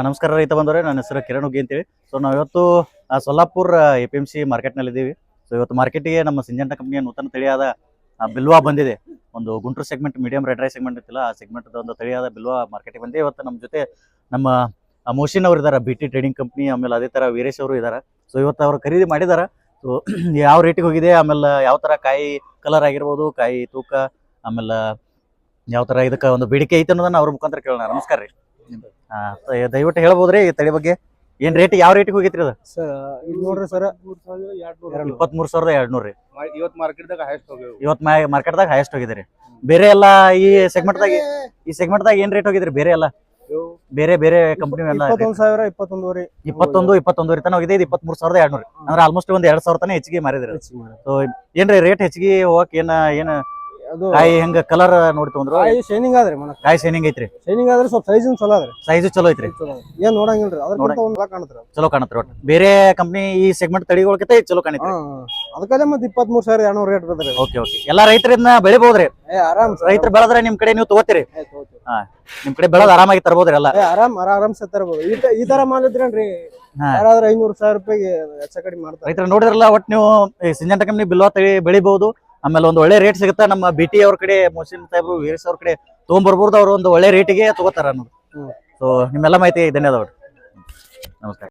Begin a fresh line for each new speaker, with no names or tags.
ನಮಸ್ಕಾರ ರೈತ ಬಂದವರೇ, ನನ್ನ ಹೆಸರು ಕಿರಣ್ ಹುಗ್ಗಿ ಅಂತೇಳಿ. ಸೊ ನಾವು ಇವತ್ತು ಸೊಲ್ಲಾಪುರ್ APMC ಮಾರ್ಕೆಟ್ನಲ್ಲಿ ಇದ್ದೀವಿ. ಸೊ ಇವತ್ತು ಮಾರ್ಕೆಟಿಗೆ ನಮ್ಮ ಸಿಂಜೆಂಟಾ ಕಂಪ್ನಿಯ ನೂತನ ತಳಿಯಾದ ಬಿಲ್ವಾ ಬಂದಿದೆ. ಒಂದು Guntur segment, medium red rice segment ಇತ್ತಿಲ್ಲ, ಆ ಸೆಗ್ಮೆಂಟ್ ಒಂದು ತಳಿಯಾದ ಬಿಲ್ವಾ ಮಾರ್ಕೆಟಿಗೆ ಬಂದಿದೆ. ಇವತ್ತು ನಮ್ಮ ಜೊತೆ ನಮ್ಮ ಮೋಶಿನ್ ಅವರು ಇದ್ದಾರೆ, BT ಟ್ರೇಡಿಂಗ್ ಕಂಪ್ನಿ. ಆಮೇಲೆ ಅದೇ ಥರ ವೀರೇಶ್ ಅವರು ಇದ್ದಾರೆ. ಸೊ ಇವತ್ತು ಅವರು ಖರೀದಿ ಮಾಡಿದ್ದಾರೆ. ಸೊ ಯಾವ ರೇಟಿಗೆ ಹೋಗಿದೆ, ಆಮೇಲೆ ಯಾವ ಥರ ಕಾಯಿ ಕಲರ್ ಆಗಿರ್ಬೋದು, ಕಾಯಿ ತೂಕ, ಆಮೇಲೆ ಯಾವ ಥರ ಇದಕ್ಕೆ ಒಂದು ಬೇಡಿಕೆ ಐತೆ ಅನ್ನೋದನ್ನ ಅವ್ರ ಮುಖಾಂತರ ಕೇಳೋಣ. ನಮಸ್ಕಾರ ರೀ. ದಯವಿಟ್ಟು ಹೇಳ್ಬೋದ್ರಿ ಈ ತಳಿ ಬಗ್ಗೆ, ಏನ್ ರೇಟ್, ಯಾವ ರೇಟಿಗೆ ಹೋಗಿತ್ರಿ ಅದು?
ನೋಡ್ರಿ ಸರ್,
23,200 ರೀ.
ಇವತ್ತು ಮಾರ್ಕೆಟ್ದಾಗ ಹೈಯೆಸ್ಟ್ ಹೋಗ್ಯಾವ.
ಇವತ್ತು ಮಾರ್ಕೆಟ್ದಾಗ ಹೈಯೆಸ್ಟ್ ಹೋಗಿದ್ರಿ. ಬೇರೆ ಎಲ್ಲ ಈ ಸೆಗ್ಮೆಂಟ್ದಾಗ ಏನ್ ರೇಟ್ ಹೋಗಿದ್ರಿ? ಬೇರೆ ಎಲ್ಲ ಬೇರೆ ಬೇರೆ ಕಂಪ್ನಿ ಎಲ್ಲ
21,000, 21,000
21 ತನ ಹೋಗಿದೆ. ಇದು 23,200 ಅಂದ್ರೆ ಆಲ್ಮೋಸ್ಟ್ ಒಂದ್ 2,000 ತನ ಹೆಚ್ಚಿಗೆ ಮಾರಿದ್ರಿ. ಸೊ ಏನ್ರಿ ರೇಟ್ ಹೆಚ್ಚಿಗೆ ಹೋಗಕ್ ಏನ್
ಅದು
ಕಾಯಿ ಹೆಂಗ ಕಲರ್ ನೋಡಿ ತೊಂದ್ರು?
ಶೈನಿಂಗ್ ಆದ್ರಿ,
ಕಾಯಿ ಶೈನಿಂಗ್ ಐತ್ರಿ.
ಶೈನಿಂಗ್ ಆದ್ರೆ ಸ್ವಲ್ಪ ಸೈಜಿನ ಚಲೋ ಆದ್ರಿ.
ಸೈಜ್ ಚಲೋ ಐತ್ರಿ.
ಏನ್ ನೋಡಂಗಿಲ್ರಿ, ಅದಕ್ಕಿಂತ ಒಂದ್ ಕಾಣತ್ರಿ,
ಚಲೋ ಕಾಣತ್ರಿ. ಒಟ್ಟು ಬೇರೆ ಕಂಪ್ನಿ ಈ ಸೆಗ್ಮೆಂಟ್ ತಳಿಗಳಕ್ಕಿಂತ ಚಲೋ ಕಾಣಿತ್ರಿ.
ಅದಕ್ಕಲ್ಲೇ ಮತ್ತೆ 23,200 ರೇಟ್ ಬರ್ತದ್ರಿ.
Okay okay. ಎಲ್ಲಾ ರೈತರನ್ನ ಬೆಳಿಬಹುದ್ರಿ?
ಆರಾಮ್
ರೈತರು ಬೆಳೆದ್ರೆ ನಿಮ್ ಕಡೆ ನೀವು ತಗೋತೀರಿ? ನಿಮ್ ಕಡೆ ಬೆಳೆದ್ ಆರಾಮಾಗಿ ತರಬಹುದ್ರಿ? ಎಲ್ಲ
ಆರಾಮ್ಸೆ ತರಬಹುದು. ಈ ತರ ಮಾಡಿದ್ರೇನ್ರಿ ಯಾರಾದ್ರೂ 500,000 ರೂಪಾಯಿಗೆ ಹೆಚ್ಚ ಕಡಿಮೆ ಮಾಡ್ತಾರೆ.
ರೈತರ ನೋಡಿದ್ರಲ್ಲ, ಒಟ್ಟು ನೀವು ಸಿಂಜೆಂಟಾ ಕಂಪ್ನಿ ಬಿಲ್ವಾ ತಳಿ ಬೆಳಿಬಹುದು. ಆಮೇಲೆ ಒಂದು ಒಳ್ಳೆ ರೇಟ್ ಸಿಗುತ್ತೆ. ನಮ್ಮ BT ಅವ್ರ ಕಡೆ, ಮೋಶಿನ್ ಸಾಹೇಬ್ರು, ವೀರೇಶ್ ಅವ್ರ ಕಡೆ ತಗೊಂಡ್ಬರ್ಬೋದು. ಅವ್ರು ಒಂದು ಒಳ್ಳೆ ರೇಟಿಗೆ ತಗೋತಾರ ಅನ್ನೋದು. ಸೊ ನಿಮ್ಮೆಲ್ಲ ಮಾಹಿತಿ ಧನ್ಯವಾದಗಳು. ನಮಸ್ಕಾರ.